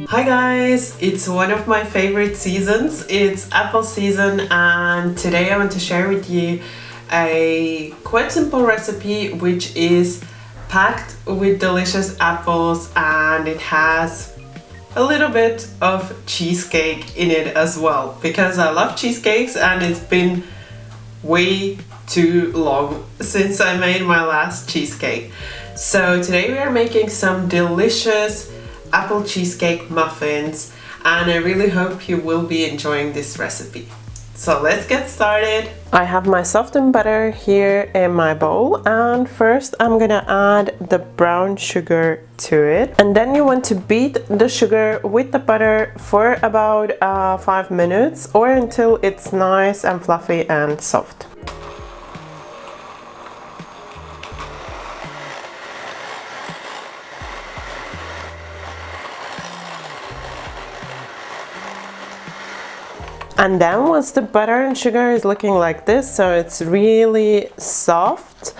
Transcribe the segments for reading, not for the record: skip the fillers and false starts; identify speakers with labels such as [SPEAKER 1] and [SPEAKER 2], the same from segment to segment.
[SPEAKER 1] Hi guys, it's one of my favorite seasons. It's apple season and today I want to share with you a quite simple recipe which is packed with delicious apples and it has a little bit of cheesecake in it as well because I love cheesecakes and it's been way too long since I made my last cheesecake. So today we are making some delicious apple cheesecake muffins and I really hope you will be enjoying this recipe. So let's get started. I have my softened butter here in my bowl and first I'm gonna add the brown sugar to it, and then you want to beat the sugar with the butter for about 5 minutes or until it's nice and fluffy and soft. And then once the butter and sugar is looking like this, so it's really soft,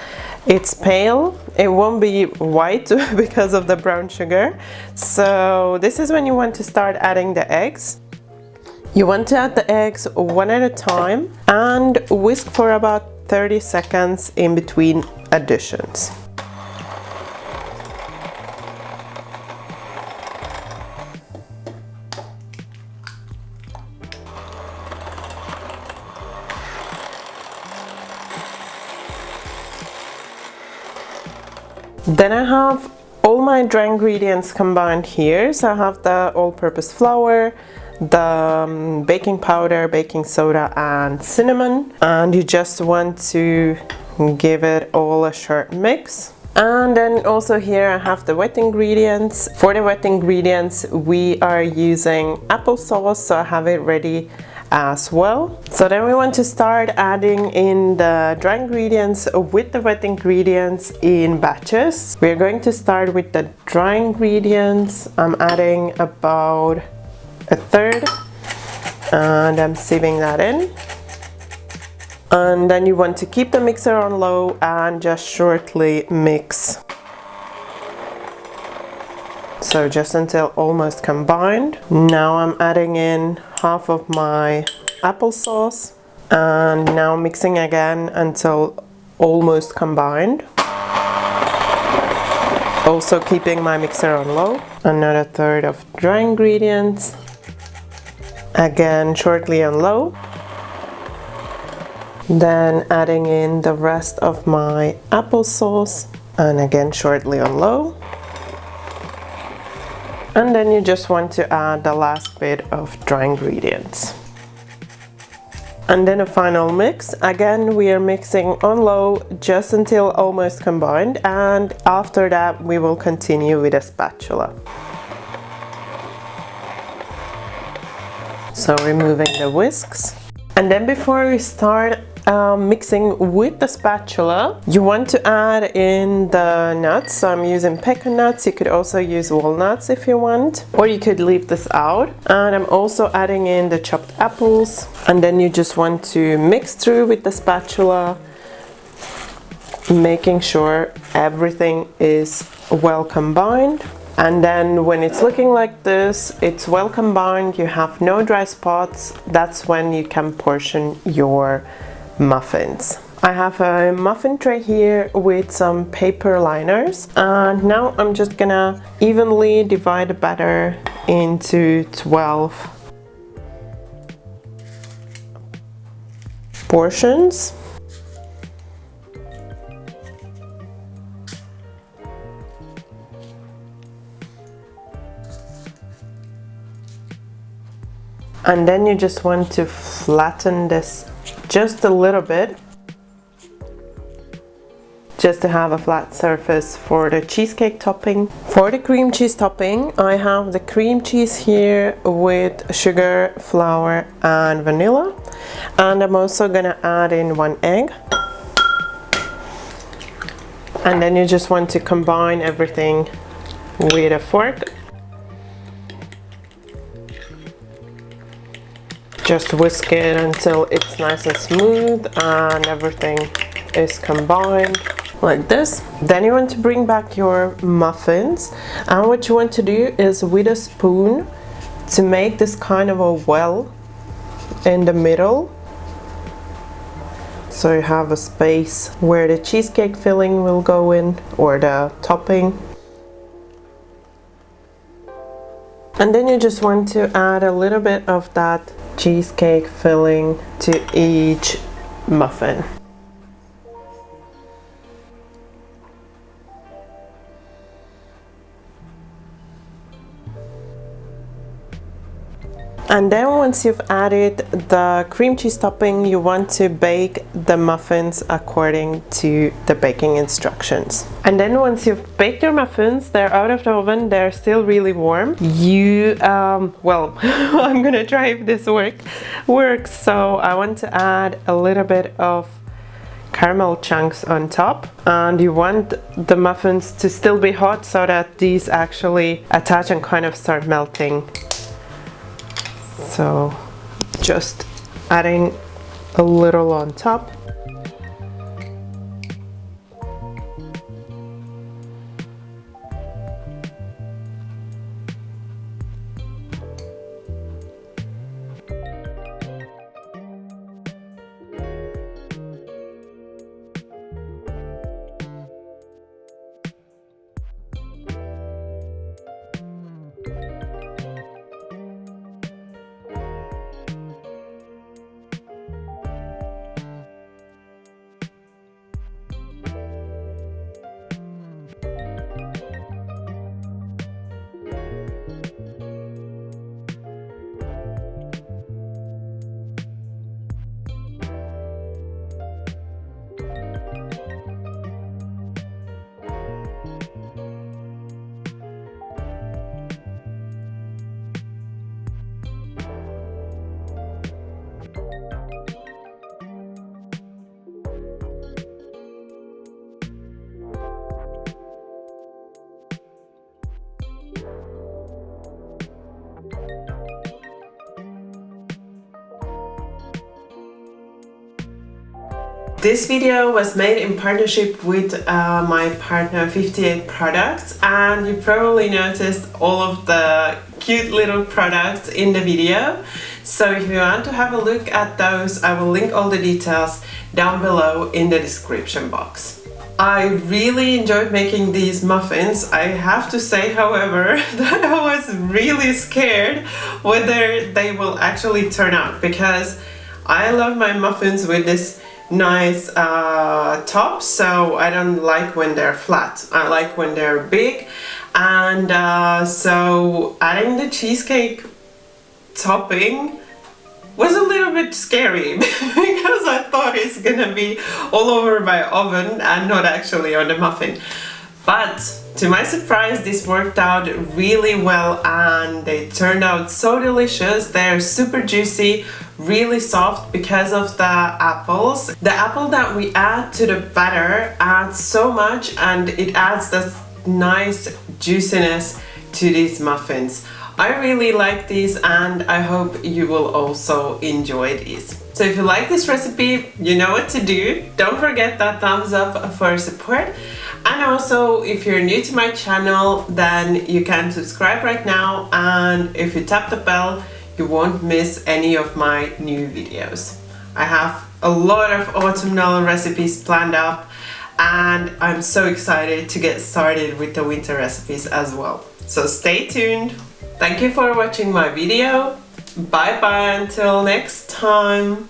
[SPEAKER 1] it's pale, it won't be white because of the brown sugar. So this is when you want to start adding the eggs. You want to add the eggs one at a time and whisk for about 30 seconds in between additions. Then I have all my dry ingredients combined here. So I have the all-purpose flour, the baking powder, baking soda and cinnamon, and you just want to give it all a short mix. And then also here I have the wet ingredients. For the wet ingredients we are using applesauce, so I have it ready as well. So then we want to start adding in the dry ingredients with the wet ingredients in batches. We're going to start with the dry ingredients. I'm adding about a third and I'm sieving that in. And then you want to keep the mixer on low and just shortly mix. So just until almost combined. Now I'm adding in half of my applesauce and now mixing again until almost combined. Also keeping my mixer on low. Another third of dry ingredients. Again shortly on low. Then adding in the rest of my applesauce and again shortly on low. And then you just want to add the last bit of dry ingredients. And then a final mix. Again, we are mixing on low just until almost combined, and after that we will continue with a spatula. So removing the whisks. And then before we start mixing with the spatula, you want to add in the nuts. So I'm using pecan nuts. You could also use walnuts if you want, or you could leave this out. And I'm also adding in the chopped apples, and then you just want to mix through with the spatula, making sure everything is well combined. And then when it's looking like this, it's well combined, you have no dry spots, that's when you can portion your muffins. I have a muffin tray here with some paper liners, and now I'm just gonna evenly divide the batter into 12 portions. And then you just want to flatten this just a little bit, just to have a flat surface for the cheesecake topping. For the cream cheese topping, I have the cream cheese here with sugar, flour and vanilla, and I'm also gonna add in 1 egg. And then you just want to combine everything with a fork. Just whisk it until it's nice and smooth and everything is combined like this. Then you want to bring back your muffins, and what you want to do is with a spoon to make this kind of a well in the middle, so you have a space where the cheesecake filling will go in, or the topping. And then you just want to add a little bit of that cheesecake filling to each muffin. And then once you've added the cream cheese topping, you want to bake the muffins according to the baking instructions. And then once you've baked your muffins, they're out of the oven, they're still really warm. Well, I'm gonna try if this works. So I want to add a little bit of caramel chunks on top, and you want the muffins to still be hot so that these actually attach and kind of start melting. So just adding a little on top. This video was made in partnership with my partner 58 Products, and you probably noticed all of the cute little products in the video. So if you want to have a look at those, I will link all the details down below in the description box. I really enjoyed making these muffins. I have to say, however, that I was really scared whether they will actually turn out, because I love my muffins with this nice top, so I don't like when they're flat. I like when they're big, and so adding the cheesecake topping was a little bit scary because I thought it's gonna be all over my oven and not actually on the muffin. But to my surprise, this worked out really well and they turned out so delicious. They're super juicy, really soft because of the apples. The apple that we add to the batter adds so much, and it adds that nice juiciness to these muffins. I really like these, and I hope you will also enjoy these. So if you like this recipe, you know what to do. Don't forget that thumbs up for support. And also, if you're new to my channel, then you can subscribe right now, and if you tap the bell, you won't miss any of my new videos. I have a lot of autumnal recipes planned up, and I'm so excited to get started with the winter recipes as well. So stay tuned. Thank you for watching my video. Bye bye until next time.